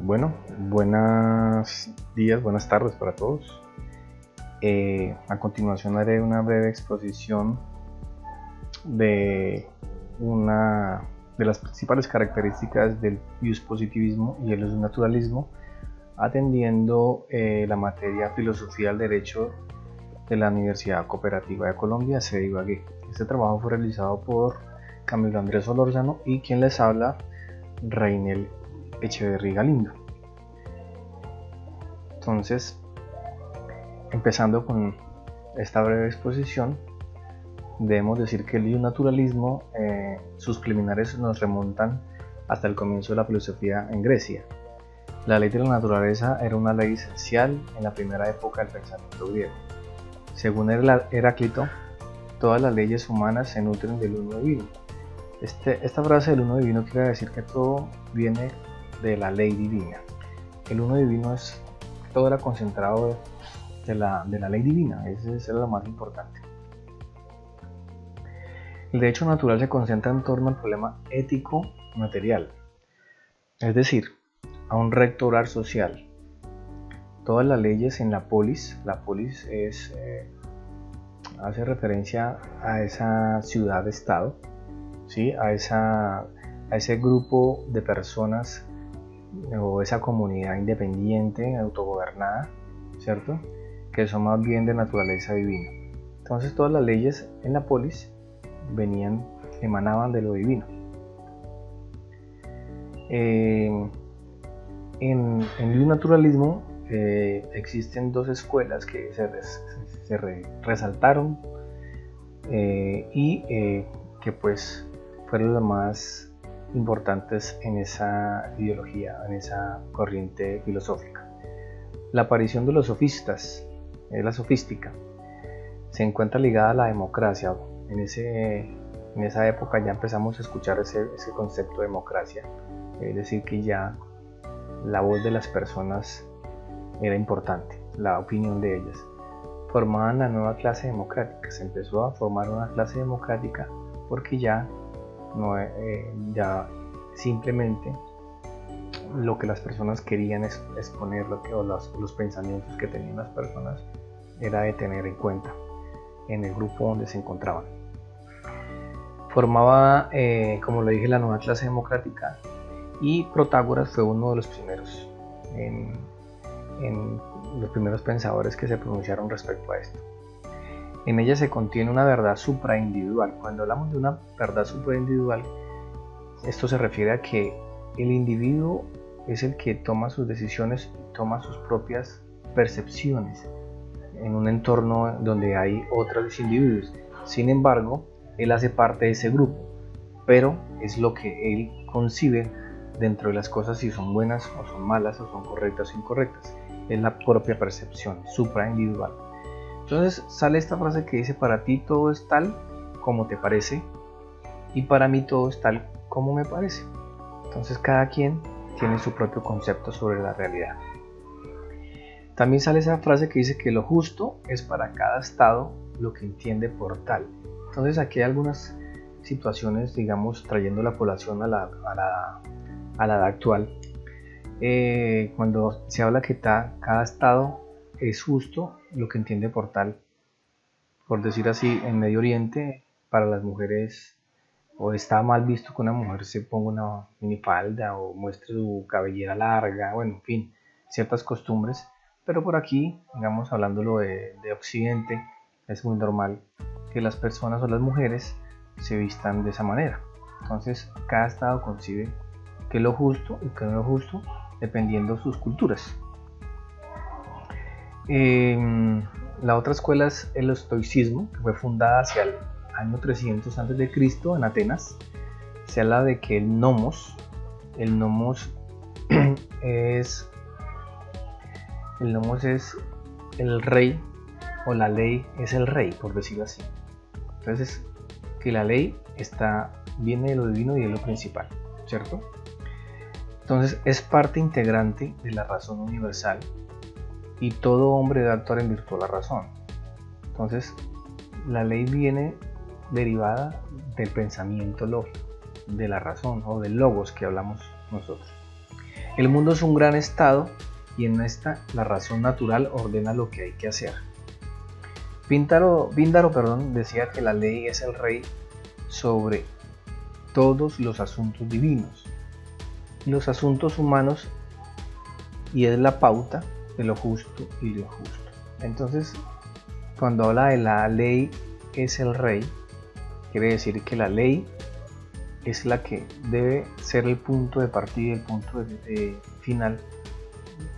Bueno, buenos días, buenas tardes para todos. A continuación haré una breve exposición de una de las principales características del positivismo y el naturalismo, atendiendo la materia Filosofía del Derecho de la Universidad Cooperativa de Colombia, sede Ibagué. Este trabajo fue realizado por Camilo Andrés Solórzano y quien les habla, Rainel Echeverry Galindo. Entonces, empezando con esta breve exposición, debemos decir que el naturalismo, sus preliminares nos remontan hasta el comienzo de la filosofía en Grecia. La ley de la naturaleza era una ley esencial en la primera época del pensamiento griego. Según Heráclito, todas las leyes humanas se nutren del uno divino. Esta frase del uno divino quiere decir que todo viene de la ley divina. El uno divino es todo era concentrado de la ley divina, eso es lo más importante. El derecho natural se concentra en torno al problema ético material, es decir, a un recto obrar social. Todas las leyes en la polis hace referencia a esa ciudad-estado, ¿sí? a ese grupo de personas o esa comunidad independiente, autogobernada, ¿cierto? Que son más bien de naturaleza divina. Entonces todas las leyes en la polis emanaban de lo divino. En el naturalismo existen dos escuelas que se resaltaron y que pues fueron las más importantes en esa ideología, en esa corriente filosófica. La aparición de los sofistas, la sofística, se encuentra ligada a la democracia. En esa época ya empezamos a escuchar ese concepto de democracia, es decir, que ya la voz de las personas era importante, la opinión de ellas. Formaban la nueva clase democrática, se empezó a formar una clase democrática porque ya simplemente lo que las personas querían exponer, los pensamientos que tenían las personas era de tener en cuenta en el grupo donde se encontraban. Formaba, como le dije, la nueva clase democrática, y Protágoras fue uno de los primeros los primeros pensadores que se pronunciaron respecto a esto. En ella se contiene una verdad supraindividual. Cuando hablamos de una verdad supraindividual, esto se refiere a que el individuo es el que toma sus decisiones y toma sus propias percepciones en un entorno donde hay otros individuos. Sin embargo, él hace parte de ese grupo, pero es lo que él concibe dentro de las cosas, si son buenas o son malas, o son correctas o incorrectas. Es la propia percepción supraindividual. Entonces sale esta frase que dice: para ti todo es tal como te parece, y para mí todo es tal como me parece. Entonces cada quien tiene su propio concepto sobre la realidad. También sale esa frase que dice que lo justo es para cada estado lo que entiende por tal. Entonces aquí hay algunas situaciones, digamos, trayendo la población a la edad actual. Cuando se habla que cada estado es justo lo que entiende por tal. Por decir así, en Medio Oriente, para las mujeres, o está mal visto que una mujer se ponga una minifalda o muestre su cabellera larga, bueno, en fin, ciertas costumbres. Pero por aquí, digamos, hablándolo de Occidente, es muy normal que las personas o las mujeres se vistan de esa manera. Entonces, cada estado concibe qué es lo justo y qué no es lo justo, dependiendo de sus culturas. La otra escuela es el estoicismo, que fue fundada hacia el año 300 a.C. en Atenas. Se habla de que el nomos es el rey, o la ley es el rey, por decirlo así. Entonces, que la ley viene de lo divino y de lo principal, ¿cierto? Entonces es parte integrante de la razón universal, y todo hombre debe actuar en virtud de la razón. Entonces la ley viene derivada del pensamiento lógico, de la razón o del logos que hablamos nosotros. El mundo es un gran estado y en esta la razón natural ordena lo que hay que hacer. Píndaro, decía que la ley es el rey sobre todos los asuntos divinos y los asuntos humanos, y es la pauta de lo justo y lo injusto. Entonces, cuando habla de la ley es el rey, quiere decir que la ley es la que debe ser el punto de partida y el punto de final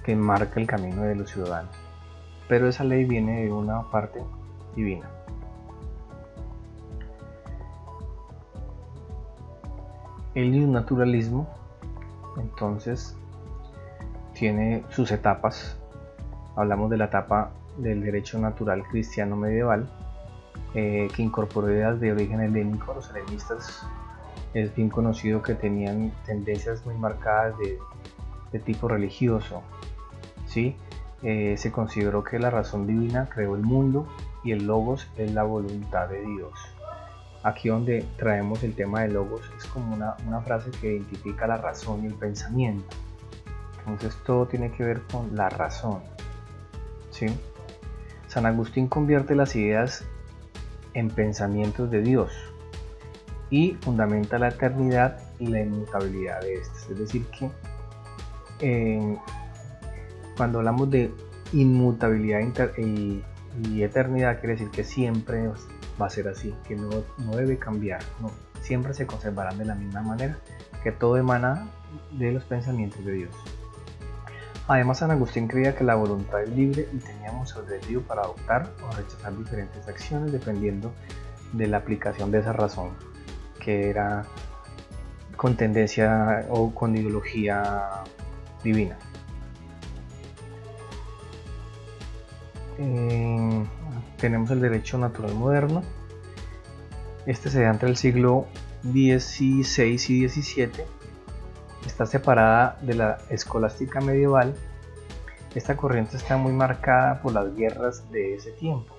que marca el camino de los ciudadanos. Pero esa ley viene de una parte divina. El naturalismo, entonces, tiene sus etapas. Hablamos de la etapa del derecho natural cristiano medieval, que incorporó ideas de origen helénico. Los helenistas es bien conocido que tenían tendencias muy marcadas de tipo religioso, ¿sí? Se consideró que la razón divina creó el mundo y el logos es la voluntad de Dios. Aquí donde traemos el tema de logos es como una frase que identifica la razón y el pensamiento. Entonces todo tiene que ver con la razón, ¿sí? San Agustín convierte las ideas en pensamientos de Dios y fundamenta la eternidad y la inmutabilidad de estas. Es decir que cuando hablamos de inmutabilidad y eternidad, quiere decir que siempre va a ser así, que no debe cambiar, no, siempre se conservarán de la misma manera, que todo emana de los pensamientos de Dios. Además, San Agustín creía que la voluntad es libre y teníamos albedrío para adoptar o rechazar diferentes acciones dependiendo de la aplicación de esa razón, que era con tendencia o con ideología divina. Tenemos el derecho natural moderno. Este se da entre el siglo XVI y XVII. Está separada de la escolástica medieval. Esta corriente está muy marcada por las guerras de ese tiempo.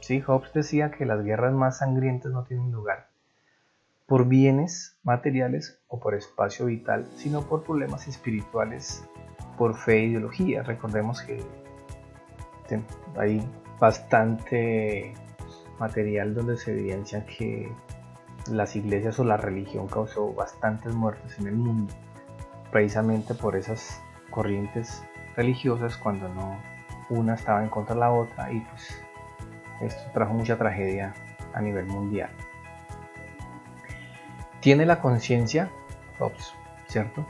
¿Sí? Hobbes decía que las guerras más sangrientas no tienen lugar por bienes materiales o por espacio vital, sino por problemas espirituales, por fe e ideología. Recordemos que hay bastante material donde se evidencia que las iglesias o la religión causó bastantes muertes en el mundo, precisamente por esas corrientes religiosas, cuando no una estaba en contra de la otra, y pues esto trajo mucha tragedia a nivel mundial. Tiene la conciencia, Hobbes, ¿cierto?,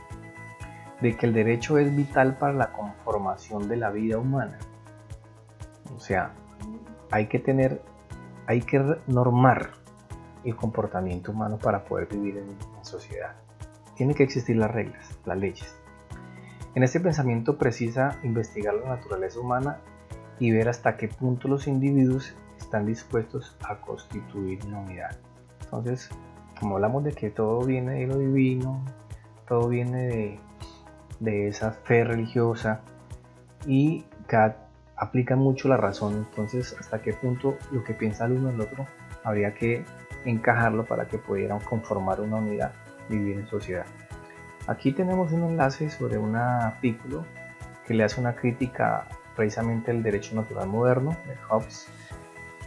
de que el derecho es vital para la conformación de la vida humana. O sea, hay que normar el comportamiento humano para poder vivir en una sociedad. Tienen que existir las reglas, las leyes. En este pensamiento precisa investigar la naturaleza humana y ver hasta qué punto los individuos están dispuestos a constituir una unidad. Entonces, como hablamos de que todo viene de lo divino, todo viene de esa fe religiosa y aplica mucho la razón, entonces hasta qué punto lo que piensa el uno y el otro habría que encajarlo para que pudieran conformar una unidad, vivir en sociedad. Aquí tenemos un enlace sobre un artículo que le hace una crítica precisamente al derecho natural moderno de Hobbes,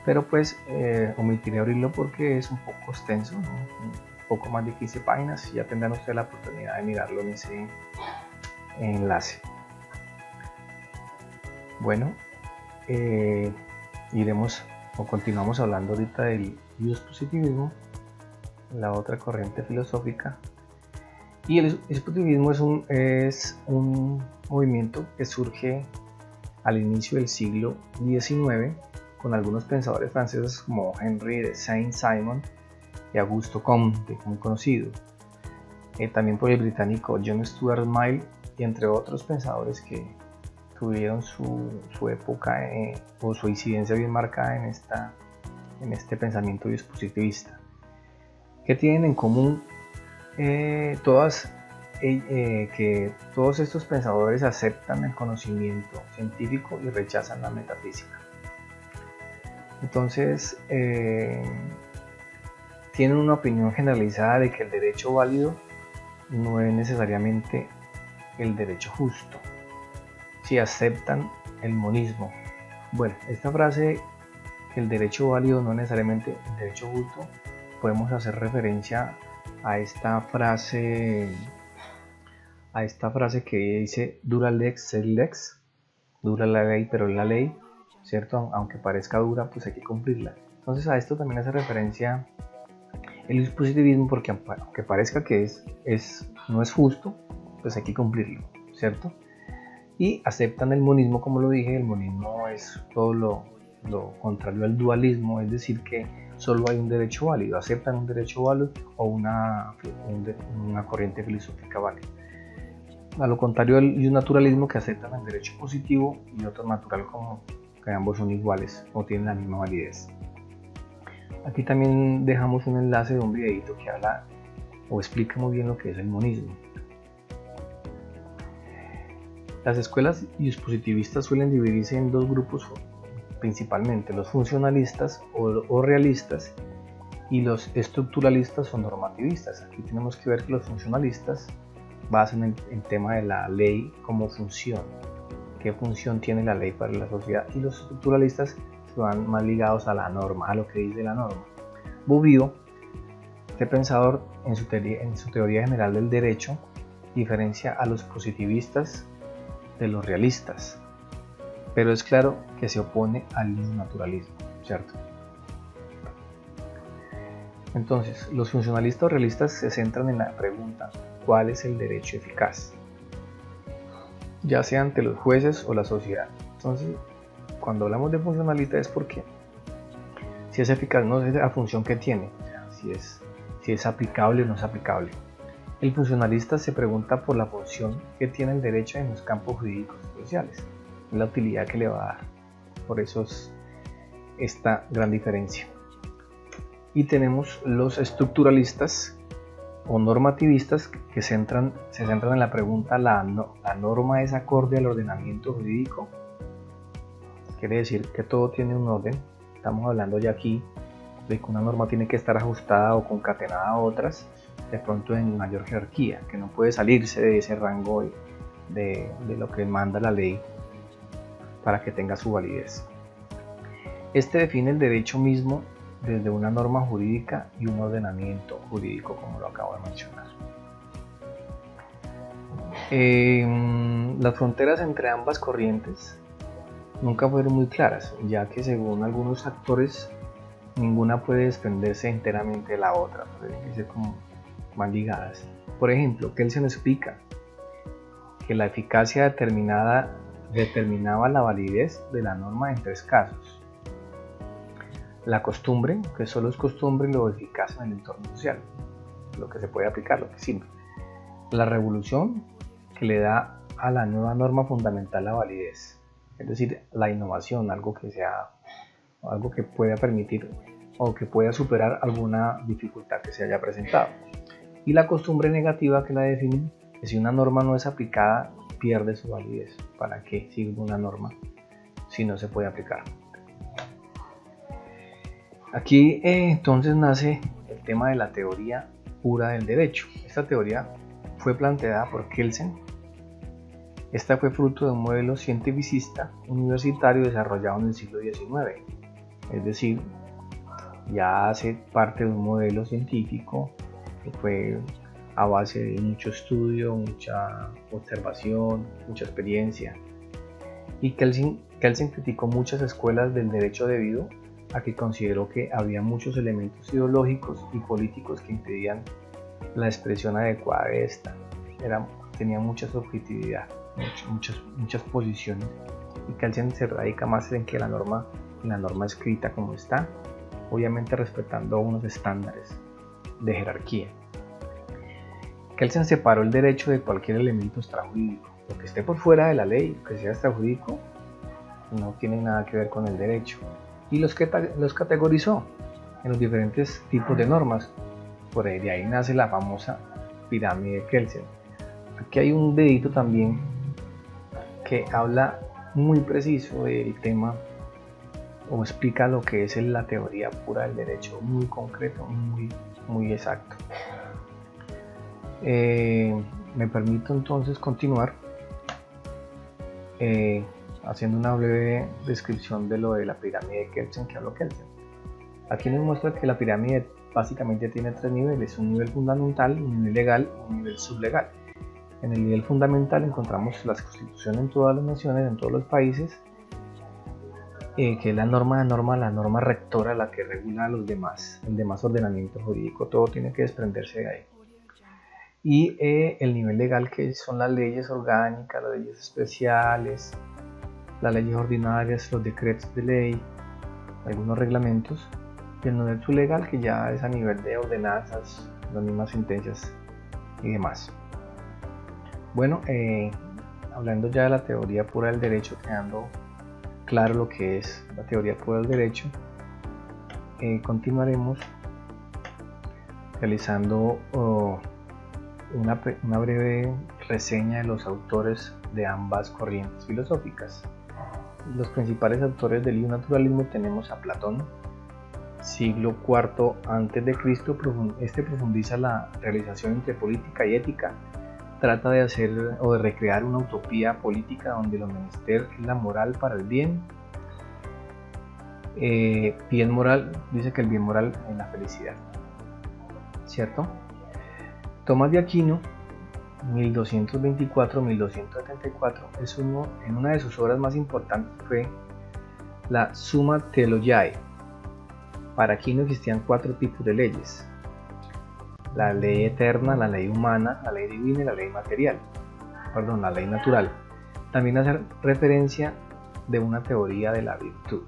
pero pues omitiré abrirlo porque es un poco extenso, ¿no? Un poco más de 15 páginas, y ya tendrán ustedes la oportunidad de mirarlo en ese enlace. Bueno, continuamos hablando ahorita del positivismo, la otra corriente filosófica. Y el positivismo es un movimiento que surge al inicio del siglo XIX con algunos pensadores franceses como Henri de Saint-Simon y Auguste Comte, muy conocido. También por el británico John Stuart Mill, y entre otros pensadores que tuvieron su época o su incidencia bien marcada en este pensamiento dispositivista. ¿Qué tienen en común que todos estos pensadores aceptan el conocimiento científico y rechazan la metafísica? Entonces, tienen una opinión generalizada de que el derecho válido no es necesariamente el derecho justo, si aceptan el monismo. Bueno, esta frase, el derecho válido, no necesariamente el derecho justo, podemos hacer referencia a esta frase que dice dura lex sed lex, dura la ley pero es la ley, ¿cierto? Aunque parezca dura, pues hay que cumplirla. Entonces a esto también hace referencia el positivismo, porque aunque parezca que no es justo, pues hay que cumplirlo, ¿cierto? Y aceptan el monismo, como lo dije. El monismo es todo lo contrario al dualismo, es decir, que solo hay un derecho válido, aceptan un derecho válido o una corriente filosófica válida. A lo contrario hay un naturalismo que aceptan el derecho positivo y otro natural, como que ambos son iguales o tienen la misma validez. Aquí también dejamos un enlace de un videito que habla o explica muy bien lo que es el monismo. Las escuelas dispositivistas suelen dividirse en dos grupos principalmente, los funcionalistas o realistas y los estructuralistas o normativistas. Aquí tenemos que ver que los funcionalistas basan el tema de la ley como función, qué función tiene la ley para la sociedad, y los estructuralistas van más ligados a la norma, a lo que dice la norma. Bobbio, este pensador, en su teoría general del derecho, diferencia a los positivistas de los realistas, pero es claro que se opone al naturalismo, ¿cierto? Entonces, los funcionalistas o realistas se centran en la pregunta: ¿cuál es el derecho eficaz? Ya sea ante los jueces o la sociedad. Entonces, cuando hablamos de funcionalista es porque si es eficaz, no es la función que tiene, o sea, si es aplicable o no es aplicable. El funcionalista se pregunta por la función que tiene el derecho en los campos jurídicos y sociales, la utilidad que le va a dar. Por eso es esta gran diferencia. Y tenemos los estructuralistas o normativistas que se centran en la pregunta: ¿la norma es acorde al ordenamiento jurídico? Quiere decir que todo tiene un orden. Estamos hablando ya aquí de que una norma tiene que estar ajustada o concatenada a otras, de pronto en mayor jerarquía, que no puede salirse de ese rango de lo que manda la ley para que tenga su validez. Este define el derecho mismo desde una norma jurídica y un ordenamiento jurídico, como lo acabo de mencionar. Las fronteras entre ambas corrientes nunca fueron muy claras, ya que según algunos actores ninguna puede desprenderse enteramente de la otra, pueden ser como más ligadas. Por ejemplo, Kelsen explica que la eficacia determinaba la validez de la norma en tres casos: la costumbre, que solo es costumbre y lo eficaz en el entorno social, lo que se puede aplicar, lo que sirve; la revolución, que le da a la nueva norma fundamental la validez, es decir, la innovación, algo que pueda permitir o que pueda superar alguna dificultad que se haya presentado; y la costumbre negativa, que la define, que si una norma no es aplicada pierde su validez. ¿Para qué sirve una norma si no se puede aplicar? Aquí entonces nace el tema de la teoría pura del derecho. Esta teoría fue planteada por Kelsen. Esta fue fruto de un modelo cientificista universitario desarrollado en el siglo XIX, es decir, ya hace parte de un modelo científico que fue a base de mucho estudio, mucha observación, mucha experiencia. Y Kelsen criticó muchas escuelas del derecho debido a que consideró que había muchos elementos ideológicos y políticos que impedían la expresión adecuada de esta. Tenía mucha subjetividad, muchas posiciones, y Kelsen se radica más en que la norma escrita como está, obviamente respetando unos estándares de jerarquía. Kelsen separó el derecho de cualquier elemento extrajurídico. Lo que esté por fuera de la ley, que sea extrajurídico, no tiene nada que ver con el derecho, y los categorizó en los diferentes tipos de normas. Por ahí, de ahí nace la famosa pirámide de Kelsen. Aquí hay un dedito también que habla muy preciso del tema, o explica lo que es la teoría pura del derecho, muy concreto, muy exacto. Me permito entonces continuar haciendo una breve descripción de lo de la pirámide de Kelsen que habló Kelsen. Aquí nos muestra que la pirámide básicamente tiene tres niveles: un nivel fundamental, un nivel legal y un nivel sublegal. En el nivel fundamental encontramos las constituciones en todas las naciones, en todos los países, que es la norma rectora, la que regula a los demás, el demás ordenamiento jurídico, todo tiene que desprenderse de ahí. Y el nivel legal, que son las leyes orgánicas, las leyes especiales, las leyes ordinarias, los decretos de ley, algunos reglamentos, y el nivel sublegal, que ya es a nivel de ordenanzas, las mismas sentencias y demás. Bueno, hablando ya de la teoría pura del derecho, quedando claro lo que es la teoría pura del derecho, continuaremos realizando una breve reseña de los autores de ambas corrientes filosóficas. Los principales autores del naturalismo tenemos a Platón, siglo IV a.C. Este profundiza la realización entre política y ética, trata de hacer o de recrear una utopía política donde lo menester es la moral para el bien. Bien moral, dice que el bien moral es la felicidad, ¿cierto? Tomás de Aquino, 1224-1274, en una de sus obras más importantes fue la Summa Theologiae. Para Aquino existían cuatro tipos de leyes: la ley eterna, la ley humana, la ley divina y la ley la ley natural. También hace referencia de una teoría de la virtud.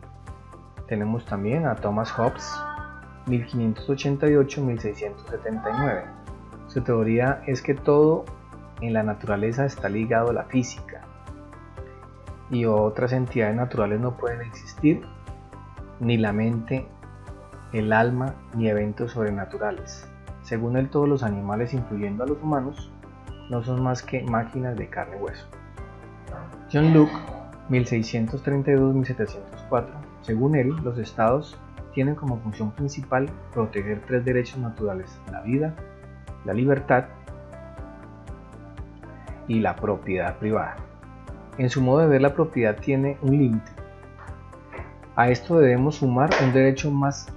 Tenemos también a Thomas Hobbes, 1588-1679. Su teoría es que todo en la naturaleza está ligado a la física y otras entidades naturales no pueden existir, ni la mente, el alma, ni eventos sobrenaturales. Según él, todos los animales, incluyendo a los humanos, no son más que máquinas de carne y hueso. John Locke, 1632-1704. Según él, los estados tienen como función principal proteger tres derechos naturales: la vida, la libertad y la propiedad privada. En su modo de ver, la propiedad tiene un límite. A esto debemos sumar un derecho más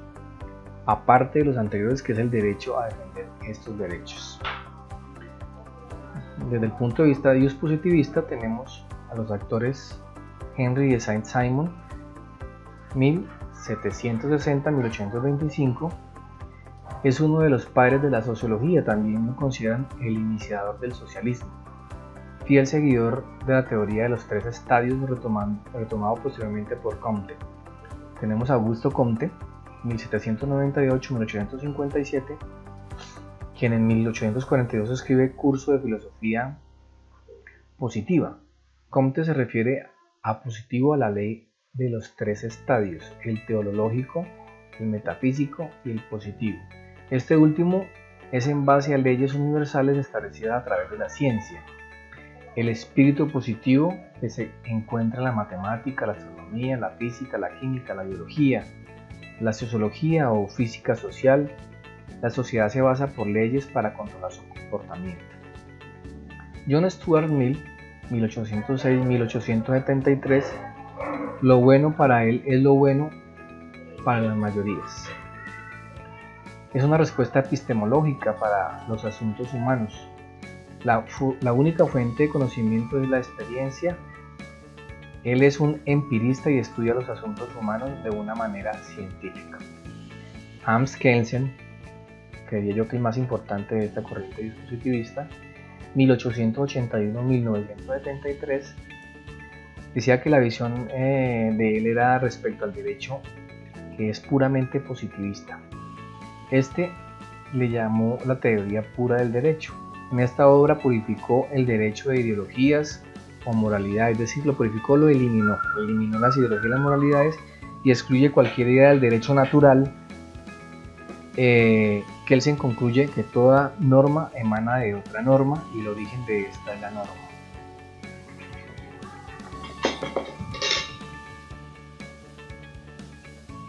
aparte de los anteriores, que es el derecho a defender estos derechos. Desde el punto de vista positivista tenemos a los autores Henry de Saint-Simon, 1760-1825. Es uno de los padres de la sociología, también lo consideran el iniciador del socialismo. Fiel seguidor de la teoría de los tres estadios, retomado posteriormente por Comte. Tenemos a Augusto Comte, 1798-1857, quien en 1842 escribe Curso de Filosofía Positiva. Comte se refiere a positivo a la ley de los tres estadios: el teológico, el metafísico y el positivo. Este último es en base a leyes universales establecidas a través de la ciencia. El espíritu positivo, que se encuentra en la matemática, la astronomía, la física, la química, la biología, la sociología o física social. La sociedad se basa por leyes para controlar su comportamiento. John Stuart Mill, 1806-1873. Lo bueno para él es lo bueno para las mayorías. Es una respuesta epistemológica para los asuntos humanos. La única fuente de conocimiento es la experiencia. Él es un empirista y estudia los asuntos humanos de una manera científica. Hans Kelsen, creía yo que el más importante de esta corriente positivista, 1881-1973, decía que la visión de él era respecto al derecho, que es puramente positivista. Este le llamó la teoría pura del derecho. En esta obra purificó el derecho de ideologías o moralidad, es decir, lo purificó, lo eliminó las ideologías y las moralidades y excluye cualquier idea del derecho natural. Kelsen concluye que toda norma emana de otra norma y el origen de esta es la norma.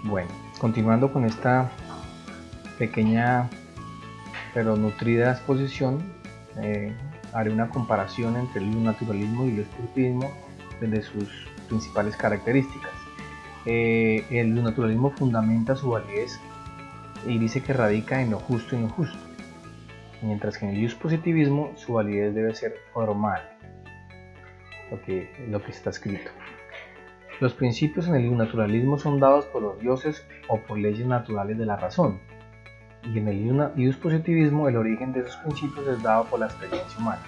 Bueno, continuando con esta pequeña pero nutrida exposición, haré una comparación entre el naturalismo y el positivismo desde sus principales características. El naturalismo fundamenta su validez y dice que radica en lo justo y no justo, mientras que en el positivismo su validez debe ser formal, lo que está escrito. Los principios en el naturalismo son dados por los dioses o por leyes naturales de la razón, y en el positivismo el origen de esos principios es dado por la experiencia humana.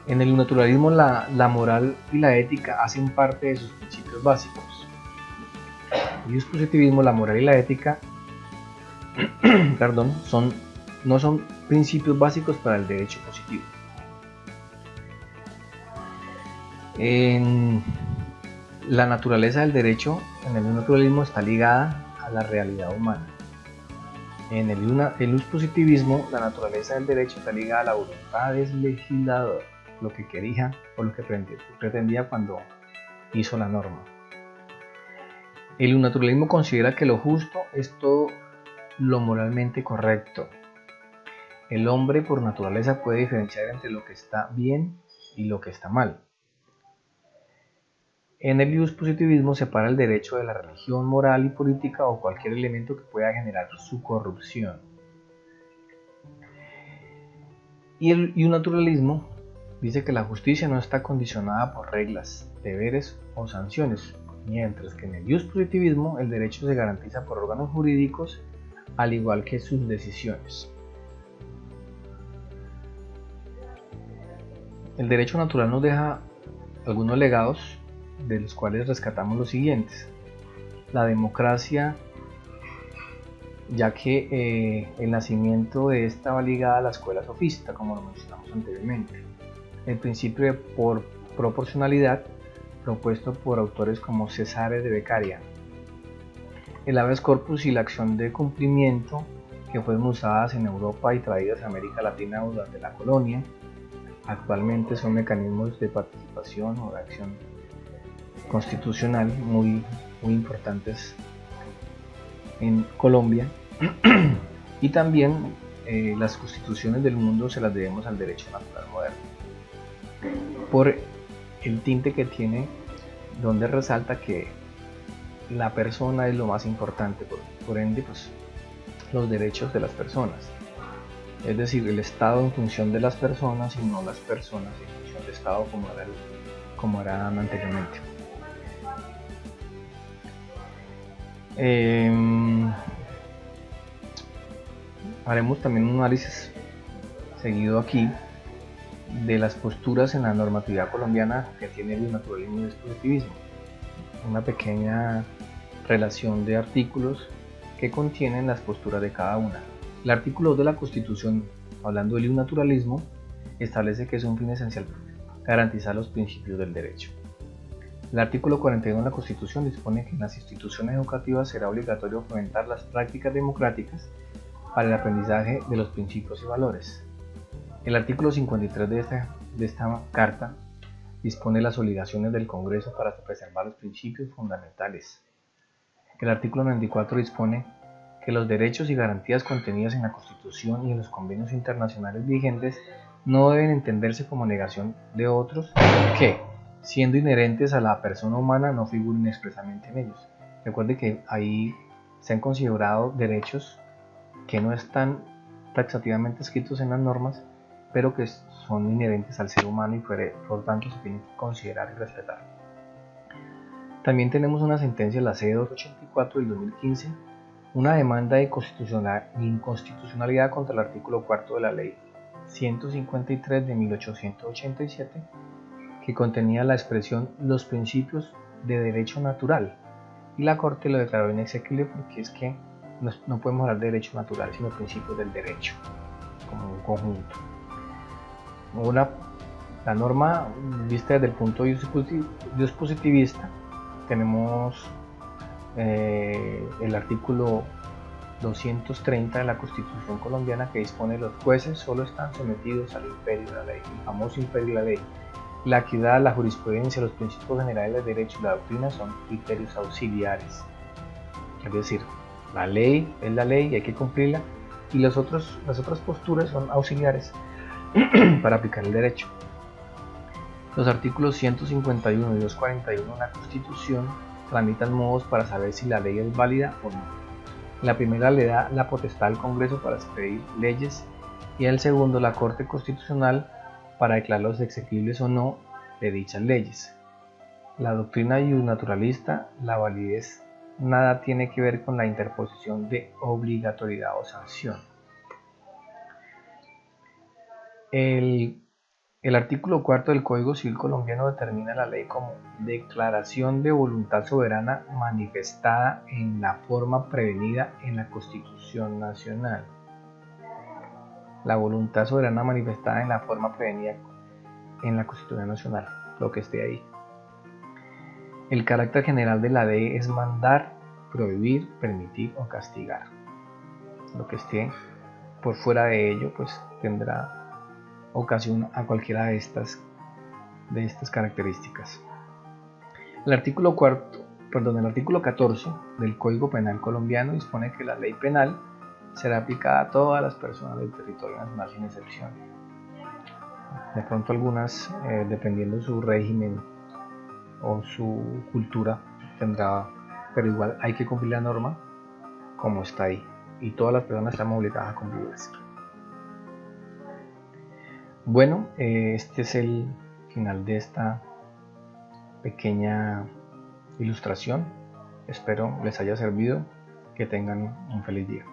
En el naturalismo la moral y la ética hacen parte de sus principios básicos. En el positivismo la moral y la ética no son principios básicos para el derecho positivo. En la naturaleza del derecho en el naturalismo está ligada a la realidad humana. En el positivismo la naturaleza del derecho está ligada a la voluntad del legislador, lo que quería o lo que pretendía cuando hizo la norma. El naturalismo considera que lo justo es todo lo moralmente correcto. El hombre por naturaleza puede diferenciar entre lo que está bien y lo que está mal. En el positivismo separa el derecho de la religión, moral y política o cualquier elemento que pueda generar su corrupción. Y el naturalismo dice que la justicia no está condicionada por reglas, deberes o sanciones, mientras que en el positivismo el derecho se garantiza por órganos jurídicos al igual que sus decisiones. El derecho natural nos deja algunos legados, de los cuales rescatamos los siguientes. La democracia, ya que el nacimiento de esta va ligada a la escuela sofista, como lo mencionamos anteriormente. El principio de proporcionalidad, propuesto por autores como Cesare de Beccaria. El habeas corpus y la acción de cumplimiento, que fueron usadas en Europa y traídas a América Latina durante la colonia, actualmente son mecanismos de participación o de acción constitucional muy importantes en Colombia. Y también las constituciones del mundo se las debemos al derecho natural moderno, por el tinte que tiene, donde resalta que la persona es lo más importante, por ende pues, los derechos de las personas, es decir, el Estado en función de las personas y no las personas en función del Estado como era anteriormente. Haremos también un análisis seguido aquí de las posturas en la normatividad colombiana que tiene el naturalismo y el positivismo. Una pequeña relación de artículos que contienen las posturas de cada una. El artículo 2 de la Constitución, hablando del naturalismo, establece que es un fin esencial garantizar los principios del derecho. El artículo 41 de la Constitución dispone que en las instituciones educativas será obligatorio fomentar las prácticas democráticas para el aprendizaje de los principios y valores. El artículo 53 de esta Carta dispone las obligaciones del Congreso para preservar los principios fundamentales. El artículo 94 dispone que los derechos y garantías contenidas en la Constitución y en los convenios internacionales vigentes no deben entenderse como negación de otros que, siendo inherentes a la persona humana, no figuren expresamente en ellos. Recuerde que ahí se han considerado derechos que no están taxativamente escritos en las normas, pero que son inherentes al ser humano y por tanto se tienen que considerar y respetar. También tenemos una sentencia, la C-284 del 2015, una demanda de inconstitucionalidad contra el artículo 4 de la Ley 153 de 1887, que contenía la expresión los principios de derecho natural, y la Corte lo declaró inexequible porque es que no podemos hablar de derecho natural, sino principios del derecho como un conjunto. La norma vista desde el punto de vista positivista, tenemos el artículo 230 de la Constitución colombiana, que dispone: los jueces solo están sometidos al imperio de la ley, el famoso imperio de la ley. La equidad, la jurisprudencia, los principios generales del derecho y la doctrina son criterios auxiliares. Es decir, la ley es la ley y hay que cumplirla, y las otras posturas son auxiliares para aplicar el derecho. Los artículos 151 y 241 de la Constitución tramitan modos para saber si la ley es válida o no. La primera le da la potestad al Congreso para expedir leyes y el segundo la Corte Constitucional para declararlos exequibles o no de dichas leyes. La doctrina naturalista, la validez nada tiene que ver con la interposición de obligatoriedad o sanción. El artículo 4 del Código Civil colombiano determina la ley como declaración de voluntad soberana manifestada en la forma prevenida en la Constitución Nacional. La voluntad soberana manifestada en la forma prevenida en la Constitución Nacional, lo que esté ahí. El carácter general de la ley es mandar, prohibir, permitir o castigar. Lo que esté por fuera de ello, pues tendrá ocasión a cualquiera de estas características. El artículo 14 del Código Penal colombiano dispone que la ley penal será aplicada a todas las personas del territorio nacional sin excepción. De pronto algunas, dependiendo de su régimen o su cultura, tendrá, pero igual hay que cumplir la norma como está ahí, y todas las personas estamos obligadas a cumplirlas. Bueno, este es el final de esta pequeña ilustración. Espero les haya servido. Que tengan un feliz día.